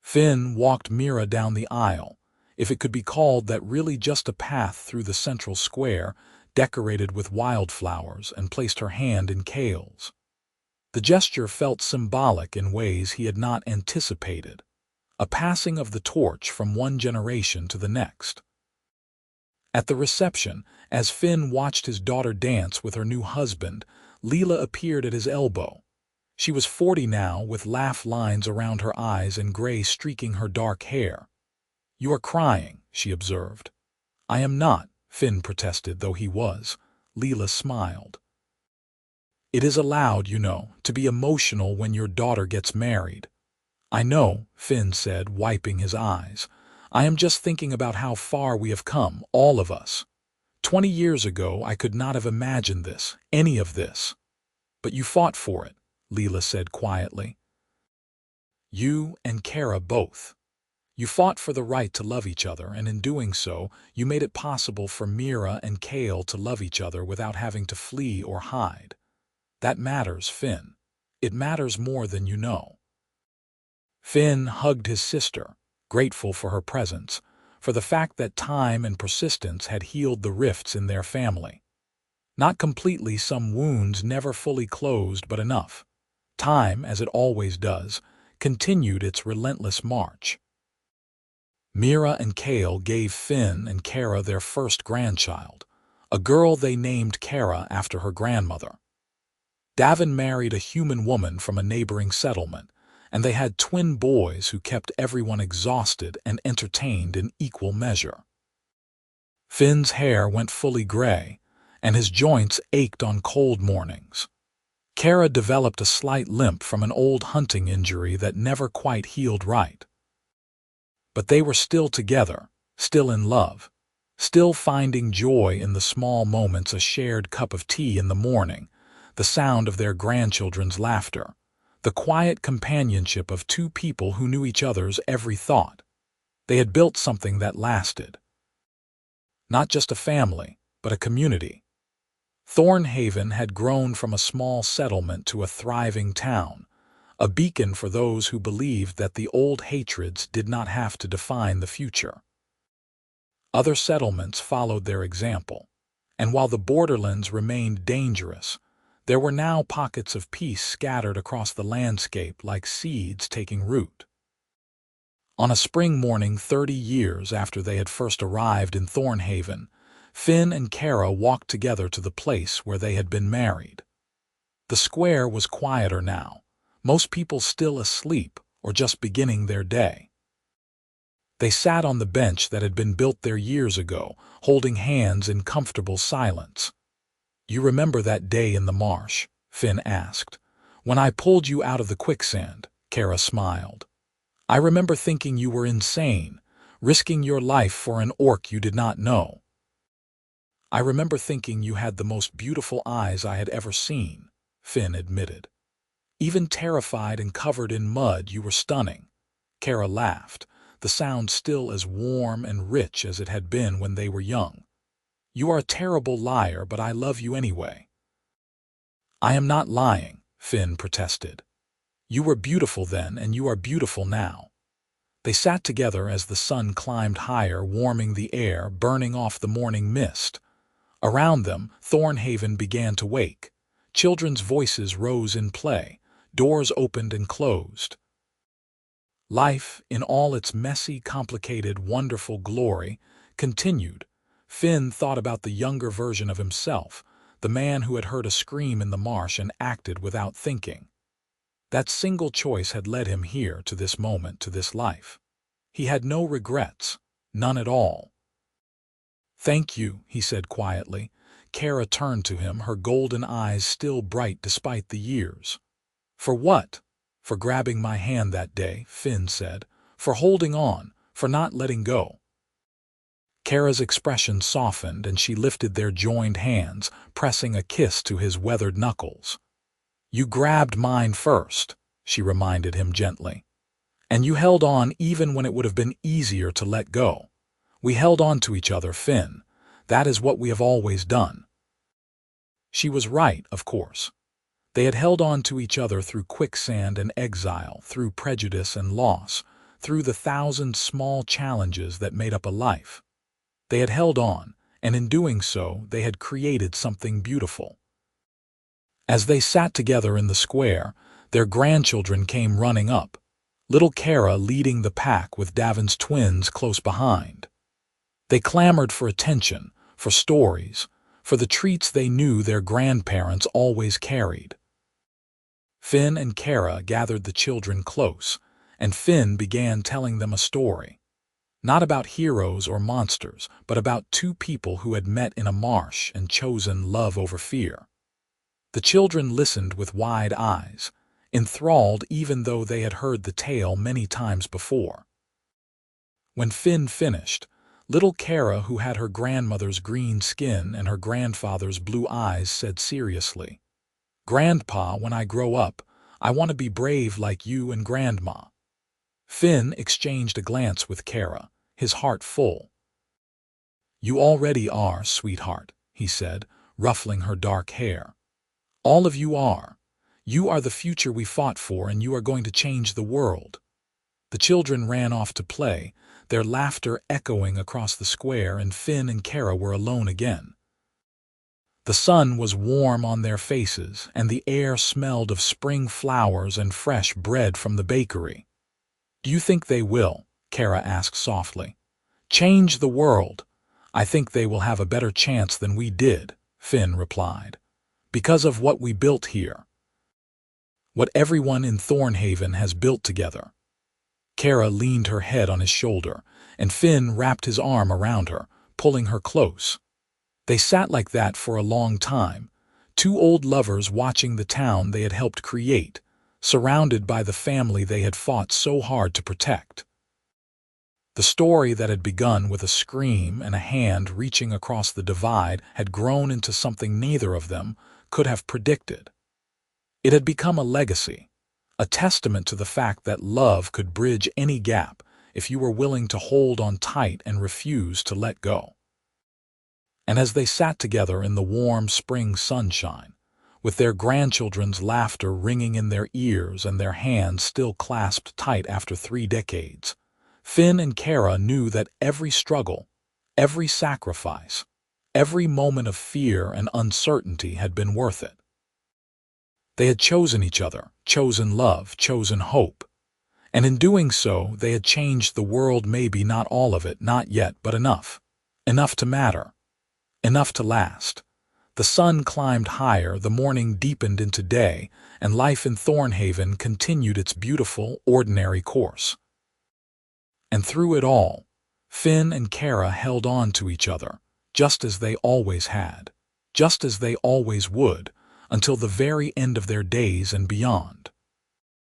Finn walked Mira down the aisle, if it could be called that, really just a path through the central square, decorated with wildflowers, and placed her hand in Kale's. The gesture felt symbolic in ways he had not anticipated, a passing of the torch from one generation to the next. At the reception, as Finn watched his daughter dance with her new husband, Leela appeared at his elbow. She was 40 now, with laugh lines around her eyes and gray streaking her dark hair. "You are crying," she observed. "I am not," Finn protested, though he was. Leela smiled. "It is allowed, you know, to be emotional when your daughter gets married." "I know," Finn said, wiping his eyes. "I am just thinking about how far we have come, all of us. 20 years ago I could not have imagined this, any of this." "But you fought for it," Leela said quietly. "You and Kerra both. You fought for the right to love each other, and in doing so, you made it possible for Mira and Kale to love each other without having to flee or hide. That matters, Finn. It matters more than you know." Finn hugged his sister, grateful for her presence, for the fact that time and persistence had healed the rifts in their family. Not completely, some wounds never fully closed, but enough. Time, as it always does, continued its relentless march. Mira and Cale gave Finn and Kerra their first grandchild, a girl they named Kerra after her grandmother. Davin married a human woman from a neighboring settlement, and they had twin boys who kept everyone exhausted and entertained in equal measure. Finn's hair went fully gray, and his joints ached on cold mornings. Kerra developed a slight limp from an old hunting injury that never quite healed right. But they were still together, still in love, still finding joy in the small moments: a shared cup of tea in the morning, the sound of their grandchildren's laughter, the quiet companionship of two people who knew each other's every thought. They had built something that lasted. Not just a family, but a community. Thornhaven had grown from a small settlement to a thriving town, a beacon for those who believed that the old hatreds did not have to define the future. Other settlements followed their example, and while the borderlands remained dangerous, there were now pockets of peace scattered across the landscape like seeds taking root. On a spring morning 30 years after they had first arrived in Thornhaven, Finn and Kerra walked together to the place where they had been married. The square was quieter now, most people still asleep or just beginning their day. They sat on the bench that had been built there years ago, holding hands in comfortable silence. "You remember that day in the marsh?" Finn asked. "When I pulled you out of the quicksand," Kerra smiled. "I remember thinking you were insane, risking your life for an orc you did not know. I remember thinking you had the most beautiful eyes I had ever seen," Finn admitted. "Even terrified and covered in mud, you were stunning." Kerra laughed, the sound still as warm and rich as it had been when they were young. "You are a terrible liar, but I love you anyway." "I am not lying," Finn protested. "You were beautiful then, and you are beautiful now." They sat together as the sun climbed higher, warming the air, burning off the morning mist. Around them, Thornhaven began to wake. Children's voices rose in play. Doors opened and closed. Life, in all its messy, complicated, wonderful glory, continued. Finn thought about the younger version of himself, the man who had heard a scream in the marsh and acted without thinking. That single choice had led him here, to this moment, to this life. He had no regrets, none at all. "Thank you," he said quietly. Kerra turned to him, her golden eyes still bright despite the years. "For what?" "For grabbing my hand that day," Finn said. "For holding on, for not letting go." Kerra's expression softened, and she lifted their joined hands, pressing a kiss to his weathered knuckles. "You grabbed mine first," she reminded him gently. "And you held on even when it would have been easier to let go. We held on to each other, Finn. That is what we have always done." She was right, of course. They had held on to each other through quicksand and exile, through prejudice and loss, through the 1,000 small challenges that made up a life. They had held on, and in doing so, they had created something beautiful. As they sat together in the square, their grandchildren came running up, little Kerra leading the pack with Davin's twins close behind. They clamored for attention, for stories, for the treats they knew their grandparents always carried. Finn and Kerra gathered the children close, and Finn began telling them a story. Not about heroes or monsters, but about two people who had met in a marsh and chosen love over fear. The children listened with wide eyes, enthralled even though they had heard the tale many times before. When Finn finished, little Kerra, who had her grandmother's green skin and her grandfather's blue eyes, said seriously, "Grandpa, when I grow up, I want to be brave like you and Grandma." Finn exchanged a glance with Kerra, his heart full. "You already are, sweetheart," he said, ruffling her dark hair. "All of you are. You are the future we fought for, and you are going to change the world." The children ran off to play, their laughter echoing across the square, and Finn and Kerra were alone again. The sun was warm on their faces, and the air smelled of spring flowers and fresh bread from the bakery. "Do you think they will?" Kerra asked softly. Change the world. I think they will have a better chance than we did, Finn replied. Because of what we built here. What everyone in Thornhaven has built together. Kerra leaned her head on his shoulder, and Finn wrapped his arm around her, pulling her close. They sat like that for a long time, two old lovers watching the town they had helped create, surrounded by the family they had fought so hard to protect. The story that had begun with a scream and a hand reaching across the divide had grown into something neither of them could have predicted. It had become a legacy, a testament to the fact that love could bridge any gap if you were willing to hold on tight and refuse to let go. And as they sat together in the warm spring sunshine, with their grandchildren's laughter ringing in their ears and their hands still clasped tight after 3 decades, Finn and Kerra knew that every struggle, every sacrifice, every moment of fear and uncertainty had been worth it. They had chosen each other, chosen love, chosen hope. And in doing so, they had changed the world, maybe not all of it, not yet, but enough. Enough to matter. Enough to last. The sun climbed higher, the morning deepened into day, and life in Thornhaven continued its beautiful, ordinary course. And through it all, Finn and Kerra held on to each other, just as they always had, just as they always would, until the very end of their days and beyond.